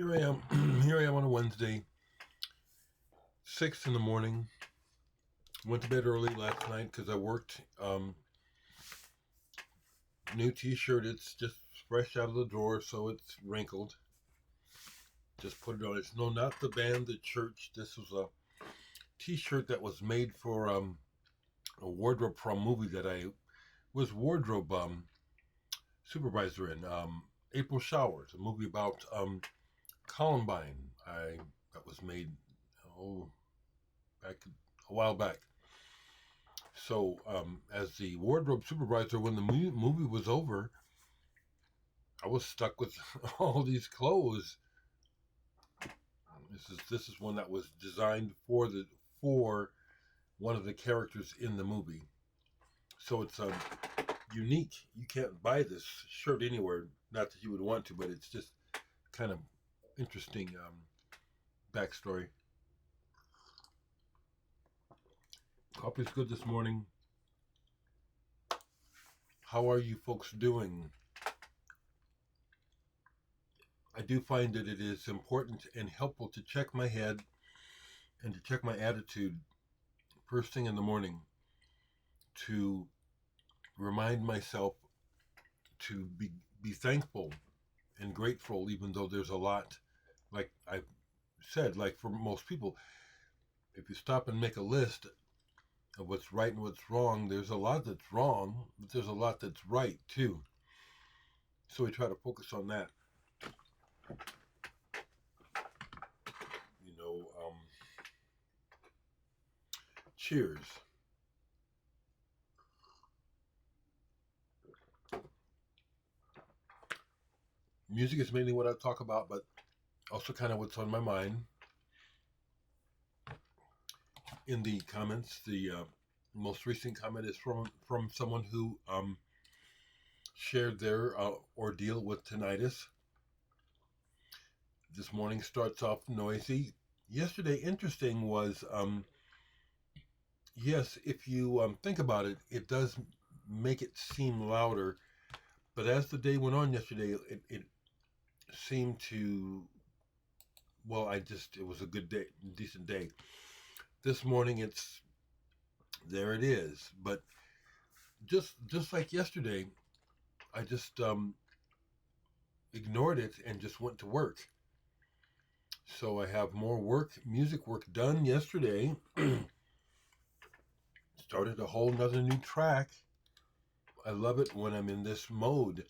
Here I am. Here I am on a Wednesday, 6 in the morning. Went to bed early last night because I worked. New T-shirt. It's just fresh out of the drawer, so it's wrinkled. Just put it on. It's not the band, the church. This was a T-shirt that was made for a wardrobe prom movie that I was wardrobe supervisor in. April Showers, a movie about Columbine. That was made back a while back. So, as the wardrobe supervisor, when the movie was over, I was stuck with all these clothes. This is one that was designed for one of the characters in the movie. So it's unique. You can't buy this shirt anywhere. Not that you would want to, but it's just kind of interesting backstory. Coffee's good this morning. How are you folks doing? I do find that it is important and helpful to check my head and to check my attitude first thing in the morning, to remind myself to be thankful and grateful, even though there's a lot, like I said, like for most people, if you stop and make a list of what's right and what's wrong, there's a lot that's wrong, but there's a lot that's right too. So we try to focus on that. Cheers. Music is mainly what I talk about, but also kind of what's on my mind. In the comments, the most recent comment is from someone who shared their ordeal with tinnitus. This morning starts off noisy. Yesterday, interesting was, yes, if you think about it, it does make it seem louder. But as the day went on yesterday, it seemed to, it was a good day, decent day. This morning, there it is. But just like yesterday, I just ignored it and just went to work. So I have more music work done yesterday. Started a whole nother new track. I love it when I'm in this mode.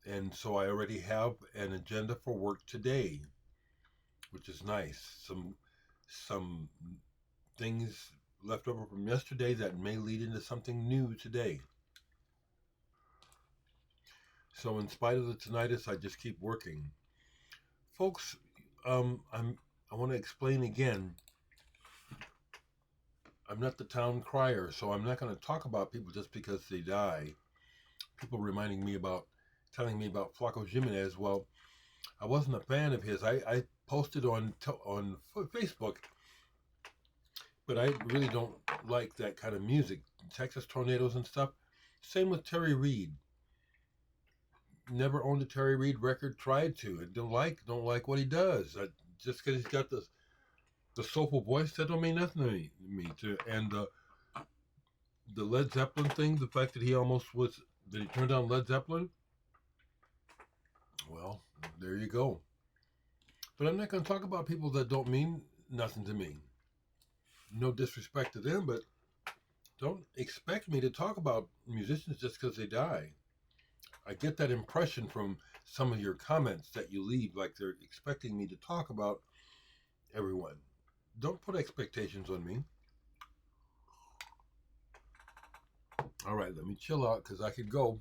And so I already have an agenda for work today, which is nice. Some things left over from yesterday that may lead into something new today. So in spite of the tinnitus, I just keep working. Folks, I want to explain again. I'm not the town crier, so I'm not going to talk about people just because they die. People telling me about Flaco Jimenez. Well, I wasn't a fan of his. I posted on Facebook, but I really don't like that kind of music. Texas Tornadoes and stuff. Same with Terry Reid. Never owned a Terry Reid record. Tried to. I don't like what he does. Just because he's got the soulful voice, that don't mean nothing to me. And the Led Zeppelin thing, the fact that he turned down Led Zeppelin. Well, there you go. But I'm not going to talk about people that don't mean nothing to me. No disrespect to them, but don't expect me to talk about musicians just because they die. I get that impression from some of your comments that you leave, like they're expecting me to talk about everyone. Don't put expectations on me. All right, let me chill out because I could go.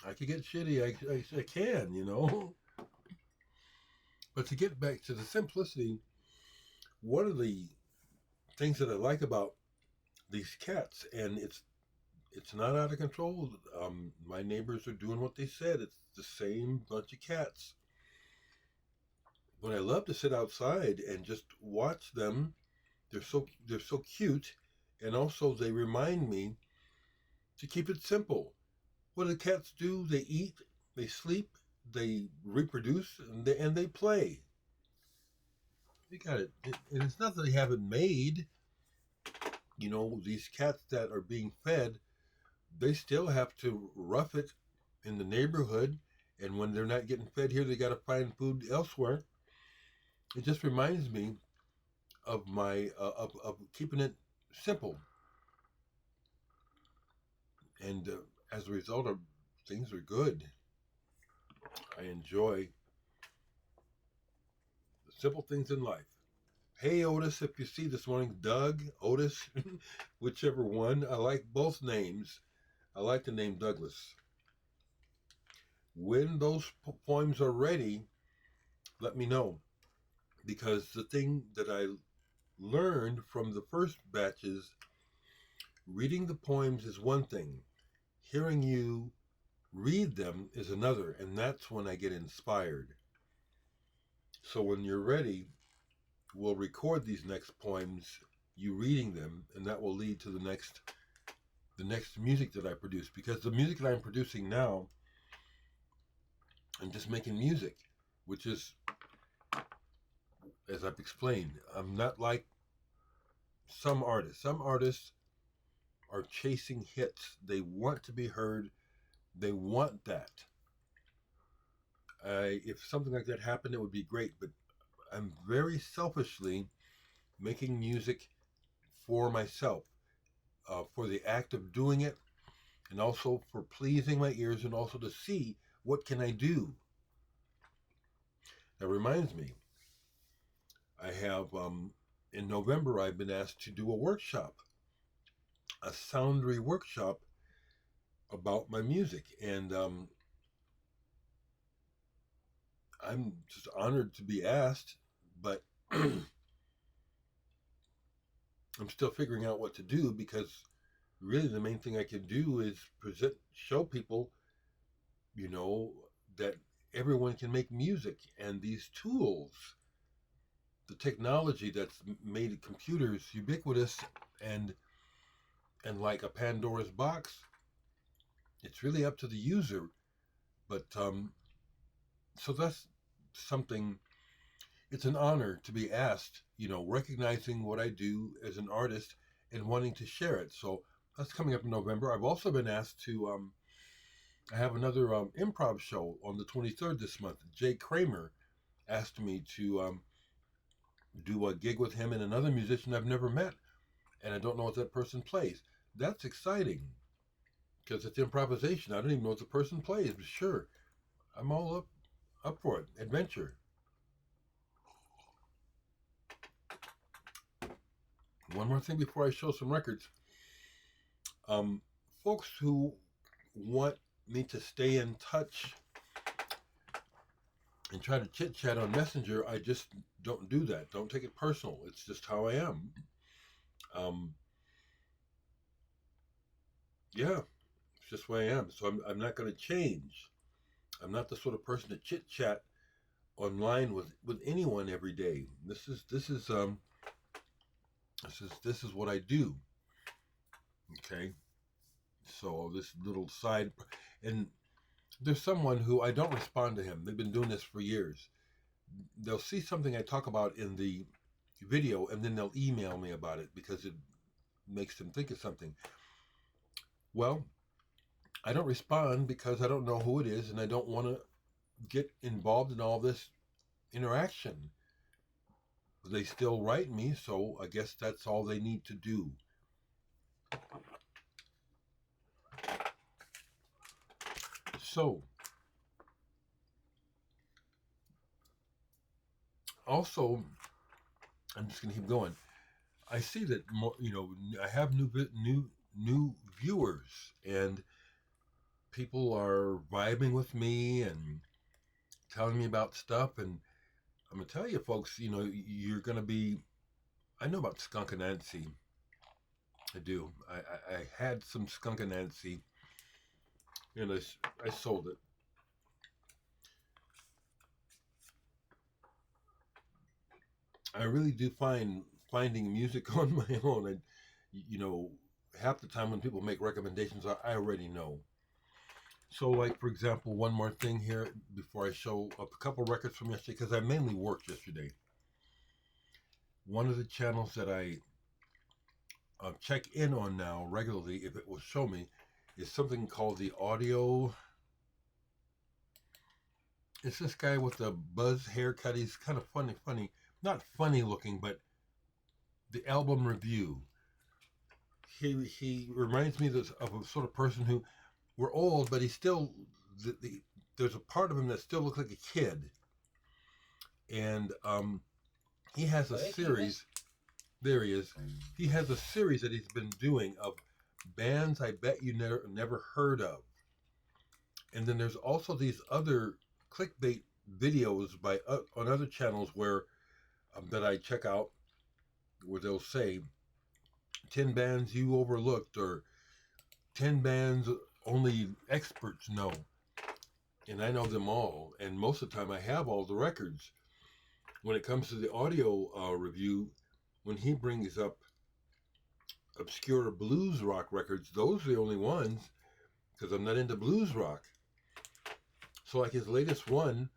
I could get shitty. I can. But to get back to the simplicity, one of the things that I like about these cats, and it's not out of control. My neighbors are doing what they said. It's the same bunch of cats. But I love to sit outside and just watch them. They're so cute, and also they remind me to keep it simple. What do the cats do? They eat, they sleep, they reproduce, and they play. You got it. And it's not that they haven't made. These cats that are being fed, they still have to rough it in the neighborhood. And when they're not getting fed here, they got to find food elsewhere. It just reminds me of my of keeping it simple, and as a result, of things are good. I enjoy the simple things in life. Hey Otis, if you see this morning, Doug, Otis, whichever one. I like both names. I like the name Douglas. When those poems are ready, let me know. Because the thing that I learned from the first batches, reading the poems is one thing. Hearing you read them is another, and that's when I get inspired. So when you're ready, we'll record these next poems, you reading them, and that will lead to the next music that I produce. Because the music that I'm producing now, I'm just making music, which is, as I've explained, I'm not like some artists. Some artists are chasing hits. They want to be heard. They want that. If something like that happened, it would be great. But I'm very selfishly making music for myself, for the act of doing it, and also for pleasing my ears, and also to see what can I do. That reminds me, I have in November I've been asked to do a workshop, a soundery workshop about my music, and I'm just honored to be asked, but I'm still figuring out what to do, because really the main thing I can do is show people, that everyone can make music, and these tools, the technology that's made computers ubiquitous and like a Pandora's box, it's really up to the user. But so that's something. It's an honor to be asked, recognizing what I do as an artist and wanting to share it. So that's coming up in November. I've also been asked to. I have another improv show on the 23rd this month. Jay Kramer asked me to do a gig with him and another musician I've never met, and I don't know what that person plays. That's exciting, because it's improvisation. I don't even know what the person plays, but sure, I'm all up for it. Adventure. One more thing before I show some records. Folks who want me to stay in touch and try to chit chat on Messenger, I just don't do that. Don't take it personal. It's just how I am. Yeah, it's just the way I am. So I'm not going to change. I'm not the sort of person to chit chat online with anyone every day. This is what I do. Okay, so this little side, and there's someone who I don't respond to him. They've been doing this for years. They'll see something I talk about in the video, and then they'll email me about it because it makes them think of something. Well, I don't respond because I don't know who it is, and I don't want to get involved in all this interaction. They still write me, so I guess that's all they need to do. So, also, I'm just going to keep going. I see that I have new viewers, and people are vibing with me and telling me about stuff. And I'm gonna tell you, folks, you're gonna be. I know about Skunk Anansi. I do. I had some Skunk Anansi, and I sold it. I really do finding music on my own. Half the time when people make recommendations, I already know. So, like for example, one more thing here before I show up a couple records from yesterday, because I mainly worked yesterday. One of the channels that I check in on now regularly, if it will show me, is something called the Audio. It's this guy with the buzz haircut. He's kind of funny, not funny looking, but the album review. He reminds me of a sort of person who, we're old, but he's still there's a part of him that still looks like a kid, and he has a series. There he is. He has a series that he's been doing of bands I bet you never heard of, and then there's also these other clickbait videos by on other channels where that I check out, where they'll say 10 bands you overlooked or 10 bands only experts know. And I know them all. And most of the time I have all the records. When it comes to the audio review, when he brings up obscure blues rock records, those are the only ones, because I'm not into blues rock. So like his latest one,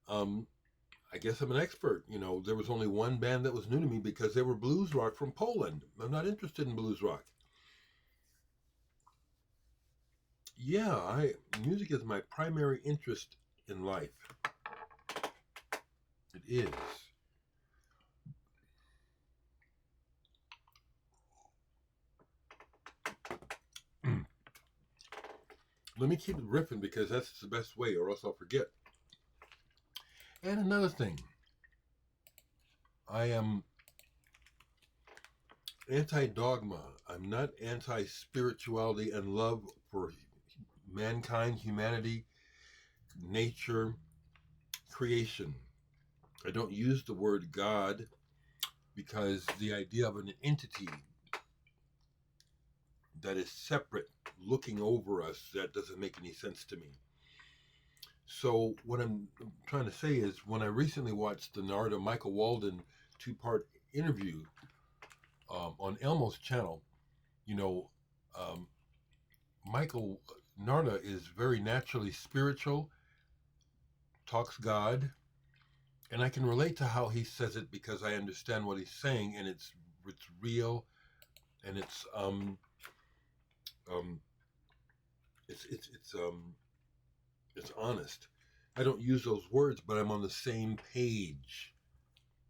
I guess I'm an expert. You know, there was only one band that was new to me because they were blues rock from Poland. I'm not interested in blues rock. Yeah, music is my primary interest in life. It is. Let me keep it riffing because that's the best way, or else I'll forget. And another thing, I am anti-dogma. I'm not anti-spirituality and love for mankind, humanity, nature, creation. I don't use the word God because the idea of an entity that is separate looking over us, that doesn't make any sense to me. So what I'm trying to say is, when I recently watched the Narda Michael Walden 2-part interview on Elmo's channel, you know, Michael Narda is very naturally spiritual, talks God, and I can relate to how he says it because I understand what he's saying, and it's real, and it's it's honest. I don't use those words, but I'm on the same page.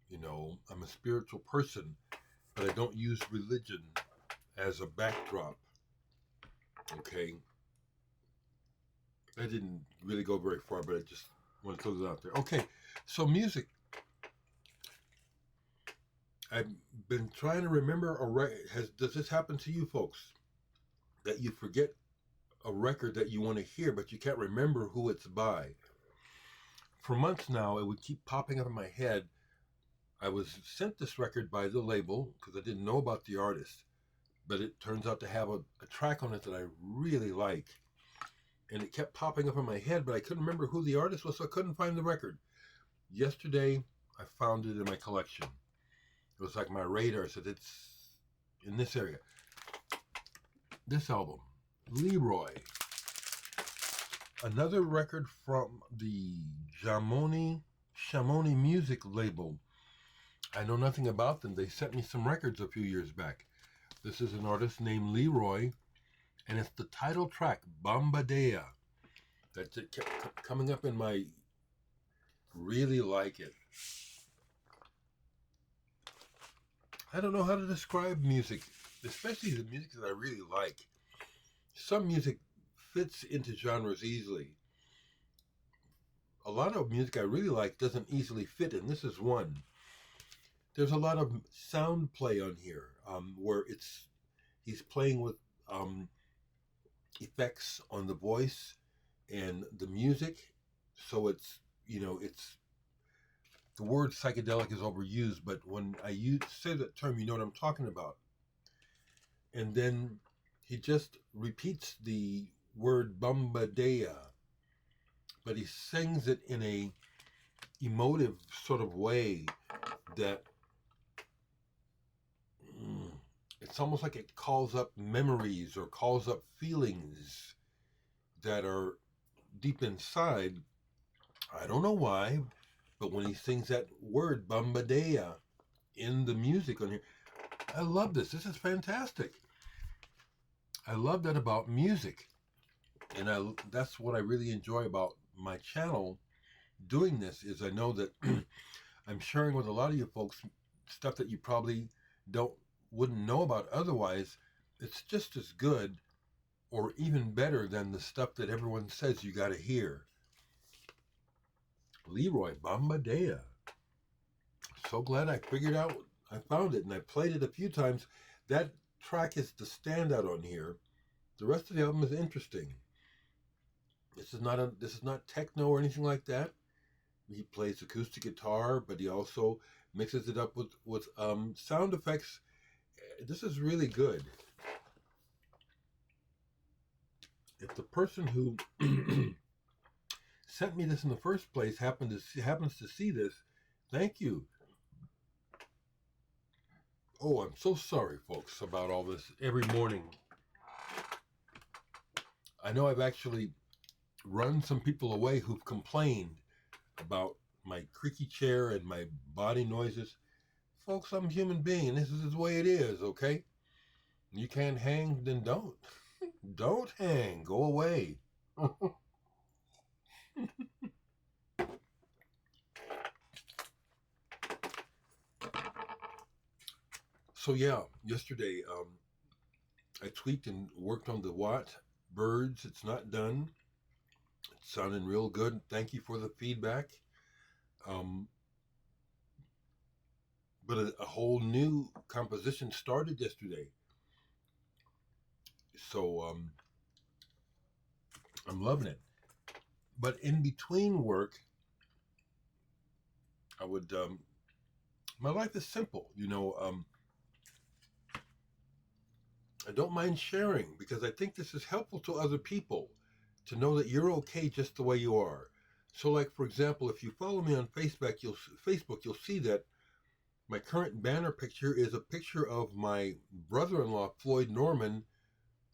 You know, I'm a spiritual person, but I don't use religion as a backdrop. Okay? I didn't really go very far, but I just want to throw that out there. Okay, so music. I've been trying to remember does this happen to you folks? That you forget a record that you want to hear, but you can't remember who it's by. For months now, it would keep popping up in my head. I was sent this record by the label because I didn't know about the artist, but it turns out to have a track on it that I really like. And it kept popping up in my head, but I couldn't remember who the artist was, so I couldn't find the record. Yesterday, I found it in my collection. It was like my radar said it's in this area. This album, Leroy. Another record from the Chamonix Music label. I know nothing about them. They sent me some records a few years back. This is an artist named Leroy, and it's the title track, Bombadea. That kept coming up in my really like it. I don't know how to describe music, especially the music that I really like. Some music fits into genres easily. A lot of music I really like doesn't easily fit, and this is one. There's a lot of sound play on here, where he's playing with effects on the voice and the music. So it's the word psychedelic is overused, but when I say that term, you know what I'm talking about. And then he just repeats the word Bombadea, but he sings it in a emotive sort of way that it's almost like it calls up memories or calls up feelings that are deep inside, I don't know why, but when he sings that word Bambadea in the music on here, I love this. This is fantastic. I love that about music. And that's what I really enjoy about my channel doing this is I know that I'm sharing with a lot of you folks stuff that you probably don't wouldn't know about otherwise. It's just as good or even better than the stuff that everyone says you got to hear. Leroy Bambadea. So glad I figured out, I found it, and I played it a few times. That track is the standout on here. The rest of the album is interesting. This is not techno or anything like that. He plays acoustic guitar, but he also mixes it up with sound effects. This is really good. If the person who sent me this in the first place happens to see this, thank you. Oh, I'm so sorry, folks, about all this every morning. I know I've actually run some people away who've complained about my creaky chair and my body noises. Folks, I'm a human being, and this is the way it is, okay? You can't hang, then don't. Don't hang. Go away. So yeah, yesterday I tweaked and worked on the Watt birds. It's not done. It's sounding real good. Thank you for the feedback. But a whole new composition started yesterday. So I'm loving it. But in between work, I would, my life is simple, I don't mind sharing because I think this is helpful to other people to know that you're okay just the way you are. So like, for example, if you follow me on Facebook, you'll see that my current banner picture is a picture of my brother-in-law, Floyd Norman,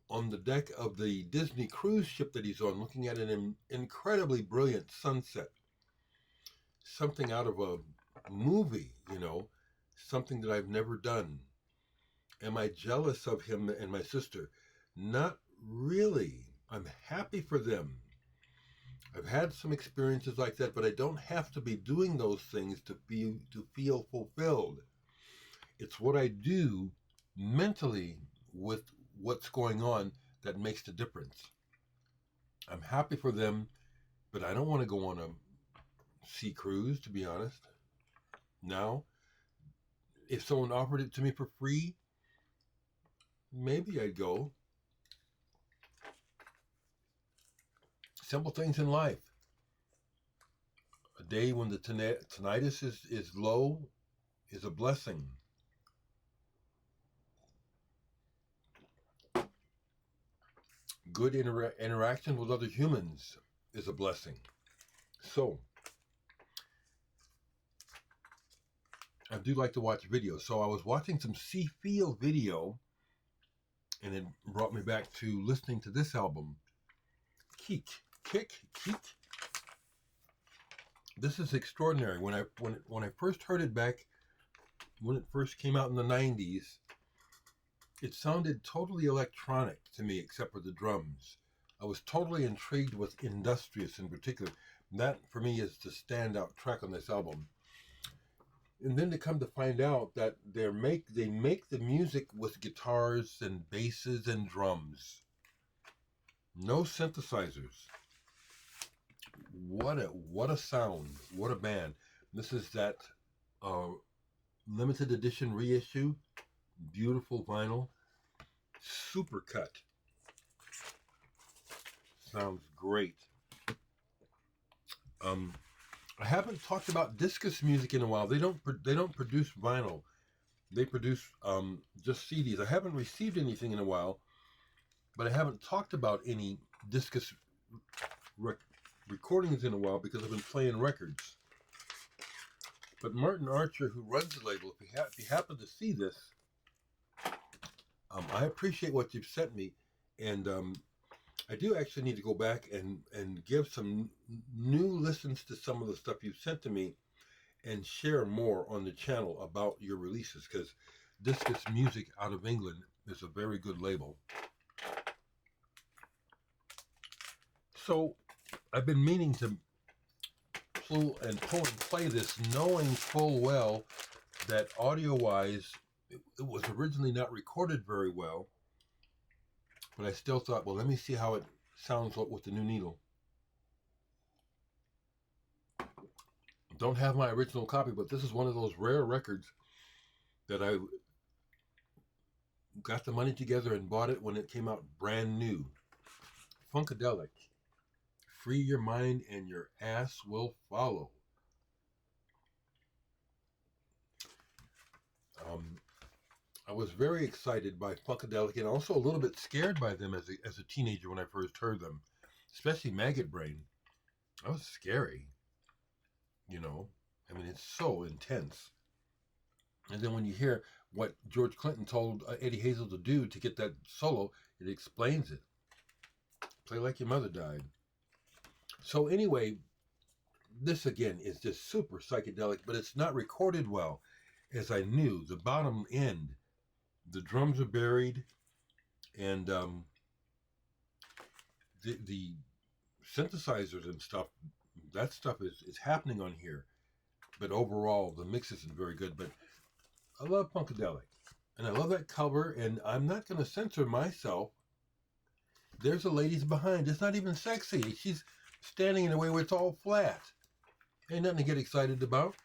on the deck of the Disney cruise ship that he's on, looking at an incredibly brilliant sunset. Something out of a movie, something that I've never done. Am I jealous of him and my sister? Not really. I'm happy for them. I've had some experiences like that, but I don't have to be doing those things to feel fulfilled. It's what I do mentally with what's going on that makes the difference. I'm happy for them, but I don't want to go on a sea cruise, to be honest. Now, if someone offered it to me for free, maybe I'd go. Simple things in life. A day when the tinnitus is low is a blessing. Good interaction with other humans is a blessing. So, I do like to watch videos. So I was watching some Sea Feel video, and it brought me back to listening to this album, Kick. This is extraordinary. When I first heard it back, when it first came out in the 90s, it sounded totally electronic to me, except for the drums. I was totally intrigued with Industrious in particular. That, for me, is the standout track on this album. And then to come to find out that they make the music with guitars and basses and drums. No synthesizers. What a sound. What a band. This is that limited edition reissue. Beautiful vinyl. Super cut. Sounds great. I haven't talked about Discus music in a while. They don't produce vinyl. They produce just CDs. I haven't received anything in a while, but I haven't talked about any Discus recordings in a while because I've been playing records. But Martin Archer, who runs the label, if you happen to see this, I appreciate what you've sent me, and I do actually need to go back and give some new listens to some of the stuff you sent to me and share more on the channel about your releases, because Discus Music out of England is a very good label. So I've been meaning to pull and play this, knowing full well that audio-wise, it was originally not recorded very well, but I still thought, well, let me see how it sounds with the new needle. Don't have my original copy, but this is one of those rare records that I got the money together and bought it when it came out brand new. Funkadelic. Free your mind and your ass will follow. I was very excited by Funkadelic and also a little bit scared by them as a teenager when I first heard them, especially Maggot Brain. That was scary, you know. I mean, it's so intense. And then when you hear what George Clinton told Eddie Hazel to do to get that solo, it explains it. Play like your mother died. So anyway, this again is just super psychedelic, but it's not recorded well, as I knew. The bottom end, the drums are buried, and the synthesizers and stuff, that stuff is happening on here. But overall, the mix isn't very good. But I love Punkadelic, and I love that cover, and I'm not going to censor myself. There's a lady's behind. It's not even sexy. She's standing in a way where it's all flat. Ain't nothing to get excited about.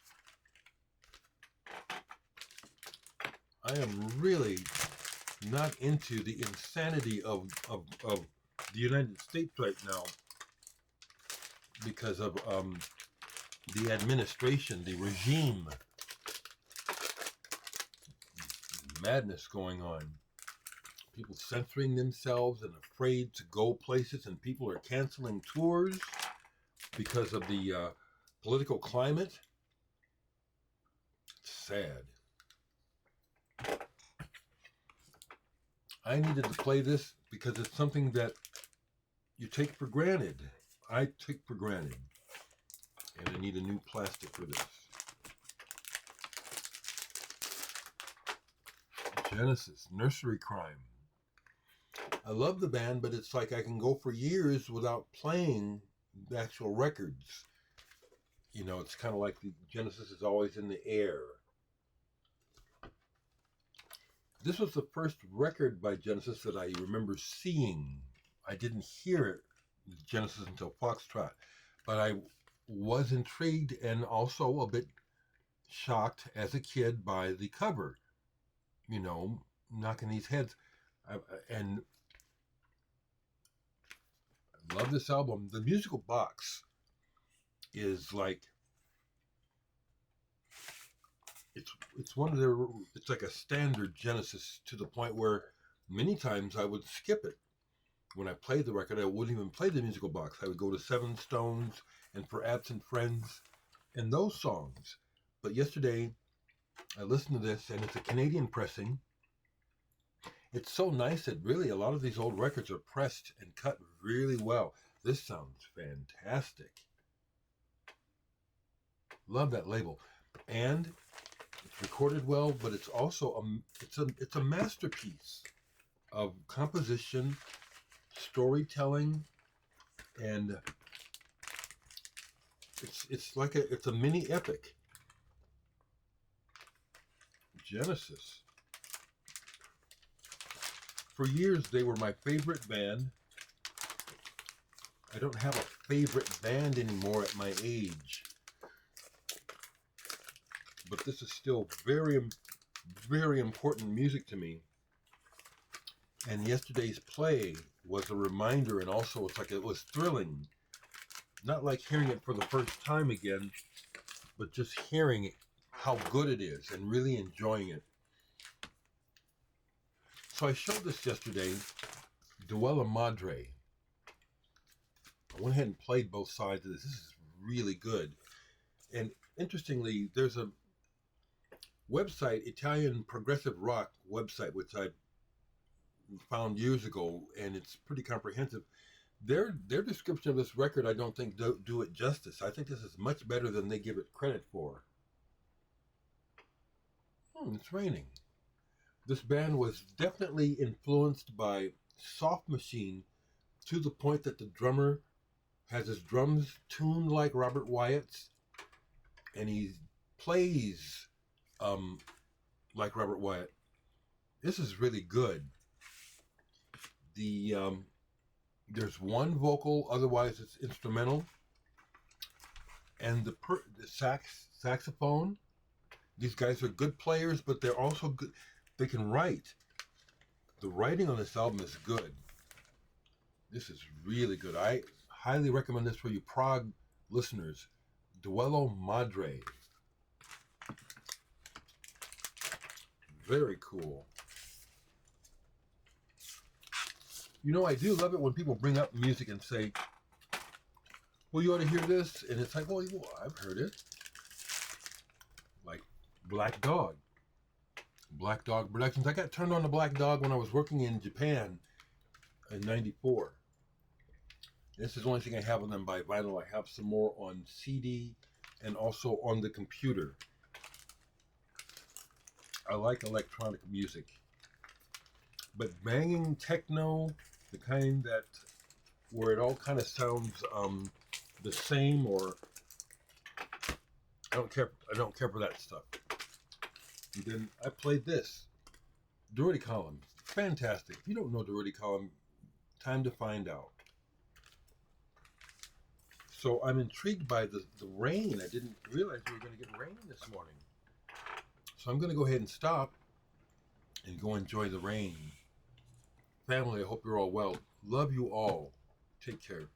I am really not into the insanity of the United States right now because of the administration, the regime. Madness going on. People censoring themselves and afraid to go places, and people are canceling tours because of the political climate. It's sad. I needed to play this because it's something that you take for granted. I take for granted. And I need a new plastic for this. Genesis, Nursery Crime. I love the band, but it's like I can go for years without playing the actual records. You know, it's kind of like the Genesis is always in the air. This was the first record by Genesis that I remember seeing. I didn't hear Genesis until Foxtrot, but I was intrigued and also a bit shocked as a kid by the cover. You know, knocking these heads. And I love this album. The musical box is like, it's one of their, it's like a standard Genesis to the point where many times I would skip it. When I played the record, I wouldn't even play the musical box. I would go to Seven Stones and For Absent Friends and those songs. But yesterday, I listened to this, and it's a Canadian pressing. It's so nice that really a lot of these old records are pressed and cut really well. This sounds fantastic. Love that label. And it's recorded well, but it's also it's a masterpiece of composition, storytelling, and it's like it's a mini epic. Genesis. For years, they were my favorite band. I don't have a favorite band anymore at my age. But this is still very, very important music to me. And yesterday's play was a reminder, and also it's like it was thrilling. Not like hearing it for the first time again, but just hearing it, how good it is, and really enjoying it. So I showed this yesterday, Duella Madre. I went ahead and played both sides of this. This is really good. And interestingly, there's a website, Italian progressive rock website, which I found years ago, and it's pretty comprehensive. Their description of this record, I don't think do it justice. I think this is much better than they give it credit for. It's raining. This band was definitely influenced by Soft Machine to the point that the drummer has his drums tuned like Robert Wyatt's, and he plays like Robert Wyatt. This is really good. There's one vocal, otherwise it's instrumental, and the saxophone. These guys are good players, but they're also good. They can write. The writing on this album is good. This is really good. I highly recommend this for you prog listeners. Duello Madre. Very cool. You know, I do love it when people bring up music and say, well, you ought to hear this. And it's like, well, I've heard it. Like Black Dog. Black Dog Productions. I got turned on to Black Dog when I was working in Japan in '94. This is the only thing I have of them by vinyl. I have some more on CD and also on the computer. I like electronic music. But banging techno, the kind that where it all kind of sounds the same, or I don't care for that stuff. And then I played this. Doherty Column. Fantastic. If you don't know Doherty Column, time to find out. So I'm intrigued by the rain. I didn't realize we were going to get rain this morning. So I'm going to go ahead and stop and go enjoy the rain. Family, I hope you're all well. Love you all. Take care.